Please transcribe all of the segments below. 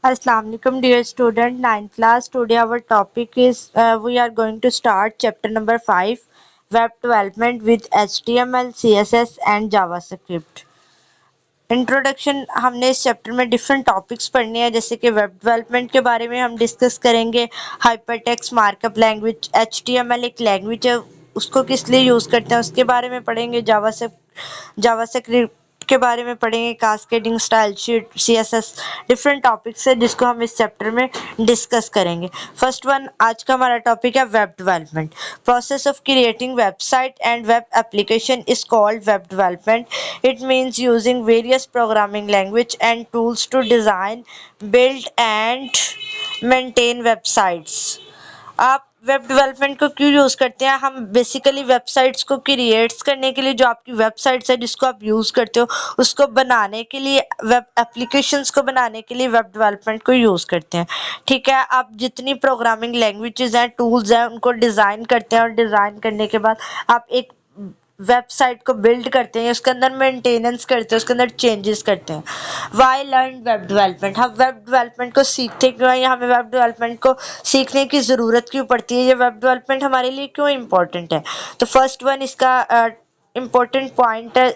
Assalamu alaikum dear student, ninth class. Today our topic is we are going to start chapter number 5, web development with HTML, CSS and JavaScript. Introduction हमने इस chapter में different topics पढ़ने हैं, जैसे कि web development के बारे में हम डिस्कस करेंगे। हाइपरटेक्स्ट मार्कअप लैंग्वेज, एचटीएमएल एक लैंग्वेज है, उसको किस लिए यूज़ करते हैं उसके बारे में पढ़ेंगे। जावास्क्रिप्ट के बारे में पढ़ेंगे। Cascading style sheet, CSS, different topics है जिसको हम इस चैप्टर में डिस्कस करेंगे। फर्स्ट वन आज का हमारा टॉपिक है web development. Process of creating website and web application is called web development. It means using various programming language and tools to design, build and maintain websites. आप web development को क्यों use करते हैं? हम basically websites को creates करने के लिए, जो आपकी वेबसाइट्स है जिसको आप यूज़ करते हो उसको बनाने के लिए, वेब एप्लीकेशंस को बनाने के लिए वेब डेवलपमेंट को यूज़ करते हैं। ठीक है, आप जितनी प्रोग्रामिंग लैंग्वेजेस हैं, टूल्स हैं, उनको डिज़ाइन करते हैं और डिज़ाइन करने के बाद आप एक वेबसाइट को बिल्ड करते हैं, उसके अंदर मेंटेनेंस करते हैं, उसके अंदर चेंजेस करते हैं। Why learn web development? हम वेब डेवलपमेंट को सीखते क्यों हैं, या हमें वेब डेवलपमेंट को सीखने की ज़रूरत क्यों पड़ती है, ये वेब डेवलपमेंट हमारे लिए क्यों इम्पोर्टेंट है? तो फर्स्ट वन इसका इम्पोर्टेंट पॉइंट है,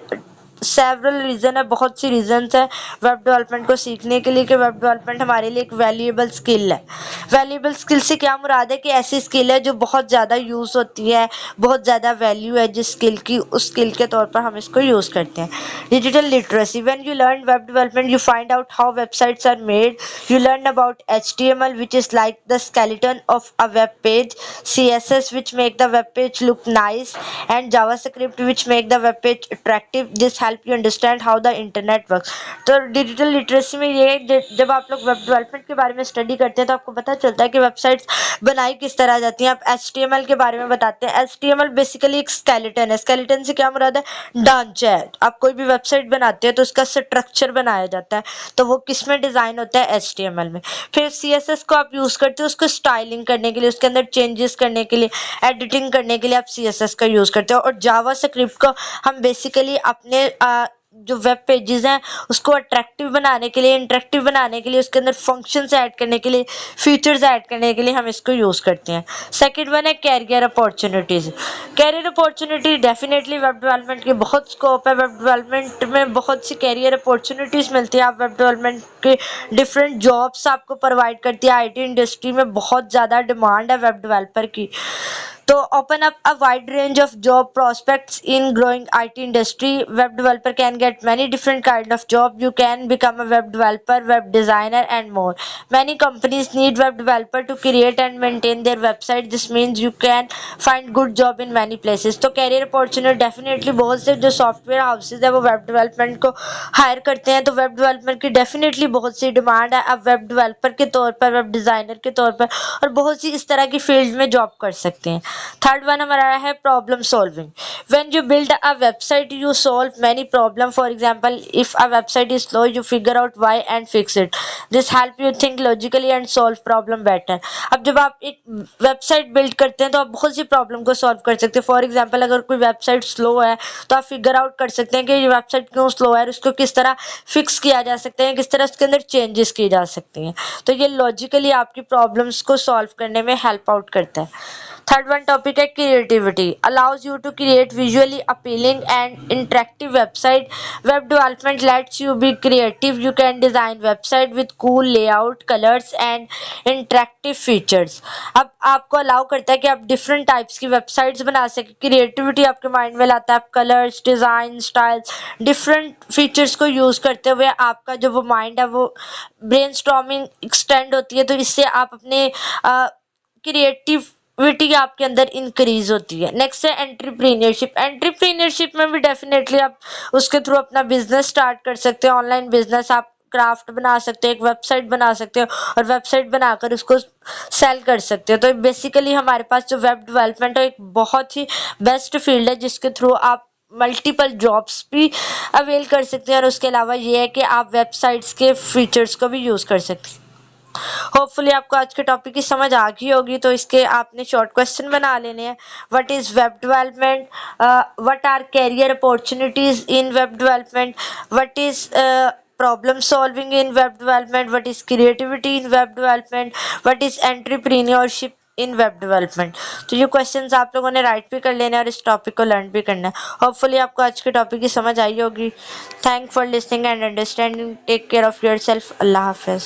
सेवरल रीज़न है, बहुत सी रीजंस है वेब डेवलपमेंट को सीखने के लिए कि वेब डेवलपमेंट हमारे लिए एक वैल्यूएबल स्किल है। वैल्यूएबल स्किल से क्या मुराद है कि ऐसी स्किल है जो बहुत ज़्यादा यूज़ होती है, बहुत ज़्यादा वैल्यू है जिस स्किल की, उस स्किल के तौर पर हम इसको यूज़ करते हैं। Digital literacy, when you learn web development you find out how websites are made, you learn about HTML which is like the skeleton of a web page, CSS which make the web page look nice, and JavaScript which make the web page attractive. This help you understand how the internet works. तो digital literacy में ये है, जब आप लोग web development के बारे में स्टडी करते हैं तो आपको पता चलता है कि वेबसाइट्स बनाई किस तरह जाती हैं। आप HTML के बारे में बताते हैं। HTML बेसिकली एक स्केलेटन है। स्केलेटन से क्या मुराद है? ढांचा है। आप कोई भी वेबसाइट बनाते हैं तो उसका स्ट्रक्चर बनाया जाता है, तो वो किस में डिज़ाइन होता है? HTML में। फिर CSS को आप यूज़ करते हो उसको स्टाइलिंग करने के लिए, उसके अंदर चेंजेस करने के लिए, एडिटिंग करने के लिए आप CSS का यूज़ करते हो। और जावास्क्रिप्ट को हम बेसिकली अपने जो वेब पेजेस हैं उसको अट्रैक्टिव बनाने के लिए, इंटरेक्टिव बनाने के लिए, उसके अंदर फंक्शंस ऐड करने के लिए, फीचर्स ऐड करने के लिए हम इसको यूज़ करते हैं। सेकंड वन है career opportunities. Career opportunity definitely web development की बहुत स्कोप है। वेब डेवलपमेंट में बहुत सी कैरियर अपॉर्चुनिटीज़ मिलती है। आप वेब डेवलपमेंट के डिफरेंट जॉब्स आपको प्रोवाइड करती है। IT इंडस्ट्री में बहुत ज़्यादा डिमांड है वेब डेवलपर की। तो open up a wide range of job prospects in growing IT industry. Web developer can get many different kind of job. You can become a web developer, web designer and more. Many companies need web developer to create and maintain their website. This means you can find good job in many places. तो career opportunity definitely बहुत से जो software houses है वो web development को higher करते हैं, तो वेब डेवलपमेंट की डेफिनेटली बहुत सी डिमांड है। आप वेब डेवलपर के तौर पर, वेब डिज़ाइनर के तौर पर और बहुत सी इस तरह की फील्ड में जॉब कर सकते हैं। थर्ड वन हमारा है problem solving. When you build a website you solve many problem. For example if a website is slow you figure out why and fix it. This help you think logically and solve problem better. अब जब आप एक website build करते हैं तो आप बहुत सी problem को सॉल्व कर सकते हैं। फॉर एग्जांपल अगर कोई वेबसाइट स्लो है तो आप फिगर आउट कर सकते हैं कि ये वेबसाइट क्यों स्लो है और उसको किस तरह फिक्स किया जा सकता है, किस तरह उसके अंदर चेंजेस किए जा सकते हैं। तो ये लॉजिकली आपकी प्रॉब्लम्स को सॉल्व करने में हेल्प आउट करता है। थर्ड वन टॉपिक है creativity. Allows you to create visually appealing and interactive website. Web development lets you be creative. You can design website with cool layout, colours and interactive features. अब आपको allow करता है कि आप different types की websites बना सकें। Creativity आपके माइंड में लाता है। आप colours, design, styles, different features को यूज़ करते हुए आपका जो वो माइंड है वो ब्रेनस्टॉर्मिंग एक्सटेंड होती है, तो इससे आप अपने क्रिएटिविटी आपके अंदर इंक्रीज होती है। नेक्स्ट है एंटरप्रीनियरशिप। एंटरप्रीनियरशिप में भी डेफिनेटली आप उसके थ्रू अपना बिजनेस स्टार्ट कर सकते हैं। ऑनलाइन बिजनेस, आप क्राफ्ट बना सकते हो, एक वेबसाइट बना सकते हो और वेबसाइट बनाकर उसको सेल कर सकते हो। तो बेसिकली हमारे पास जो वेब डेवलपमेंट है एक बहुत ही बेस्ट फील्ड है जिसके थ्रू आप मल्टीपल जॉब्स भी अवेल कर सकते हैं, और उसके अलावा ये है कि आप वेबसाइट्स के फीचर्स को भी यूज़ कर सकते हैं। होपफुली आपको आज के टॉपिक की समझ आ गई होगी, तो इसके आपने शॉर्ट क्वेश्चन बना लेने हैं। What is web development, what are career opportunities in web development, what is problem solving in web development, what is creativity in web development, what is entrepreneurship in web development. तो ये questions आप लोगों ने right भी कर लेने और इस टॉपिक को लर्न भी करना है। होपफुली आपको आज के टॉपिक की समझ आई होगी। Thank for listening and understanding. Take care of your self. अल्लाह हाफिज।